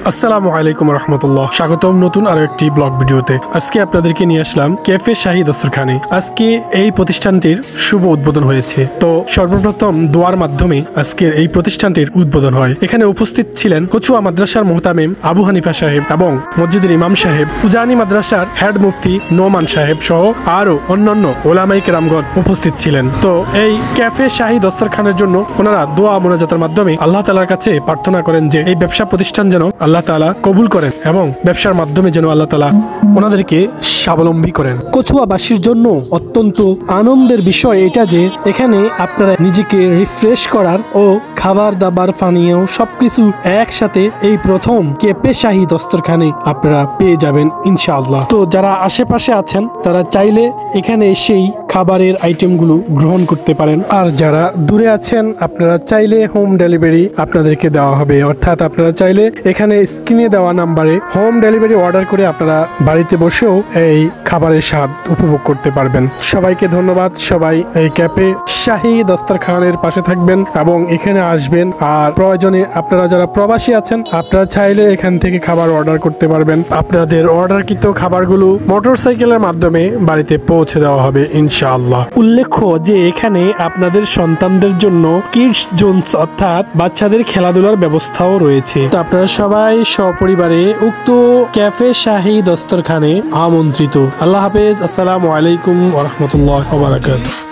আসসালামু আলাইকুম রহমতুল্লাহ। স্বাগতম নতুন আরো একটি ব্লগ ভিডিওতে। আজকে আপনাদেরকে নিয়ে আসলাম ক্যাফে শাহী দস্তরখানে। আজকে এই প্রতিষ্ঠানটির শুভ উদ্বোধন হয়েছে। তো সর্বপ্রথম দোয়ার মাধ্যমে আজকের এই প্রতিষ্ঠানটির উদ্বোধন হয়। এখানে উপস্থিত ছিলেন কচুয়া মাদ্রাসার মুহতামিম আবু হানিফা সাহেব এবং মসজিদের ইমাম সাহেব, উজানি মাদ্রাসার হেড মুফতি নোমান সাহেব সহ আরো অন্যান্য ওলামায়ে কেরামগণ উপস্থিত ছিলেন। তো এই ক্যাফে শাহী দস্তরখানের জন্য ওনারা দোয়া মোনাজাতের মাধ্যমে আল্লাহ তাআলার কাছে প্রার্থনা করেন যে এই ব্যবসা প্রতিষ্ঠান যেন আল্লাহ তাআলা কবুল করেন এবং ব্যবসার মাধ্যমে যেন আল্লাহ তাআলা ওনাদেরকে স্বাবলম্বী করেন। কচুয়াবাসীর জন্য অত্যন্ত আনন্দের বিষয় এটা যে এখানে আপনারা নিজেকে রিফ্রেশ করার ও খাবার দাবার পানীয় সবকিছু একসাথে এই প্রথম ক্যাফে শাহী দস্তরখানে আপনারা পেয়ে যাবেন ইনশাআল্লাহ। তো যারা আশেপাশে আছেন তারা চাইলে এখানে সেই খাবারের আইটেমগুলো গ্রহণ করতে পারেন, আর যারা দূরে আছেন আপনারা চাইলে হোম ডেলিভারি আপনাদেরকে দেওয়া হবে। অর্থাৎ আপনারা চাইলে এখানে স্ক্রিনে দেওয়া নাম্বারে হোম ডেলিভারি অর্ডার করে আপনারা বাড়িতে বসেও এই খাবারের স্বাদ উপভোগ করতে পারবেন। সবাইকে ধন্যবাদ। সবাই এই ক্যাফে শাহী দস্তরখানের পাশে থাকবেন এবং এখানে আসবেন। আর প্রয়োজনে আপনারা যারা প্রবাসী আছেন আপনারা চাইলে এখান থেকে খাবার অর্ডার করতে পারবেন। আপনাদের অর্ডারকৃত খাবারগুলো মোটরসাইকেলের মাধ্যমে বাড়িতে পৌঁছে দেওয়া হবে ইনশাআল্লাহ। উল্লেখ্য যে এখানে আপনাদের সন্তানদের জন্য কিডস জোনস অর্থাৎ বাচ্চাদের খেলাধুলার ব্যবস্থাও রয়েছে। তো আপনারা সবাই সপরিবারে উক্ত ক্যাফে শাহী দস্তরখানে আমন্ত্রিত। আল্লাহ হাফেজ। আসসালামু আলাইকুম ওয়া রাহমাতুল্লাহি ওয়া বারাকাতুহু।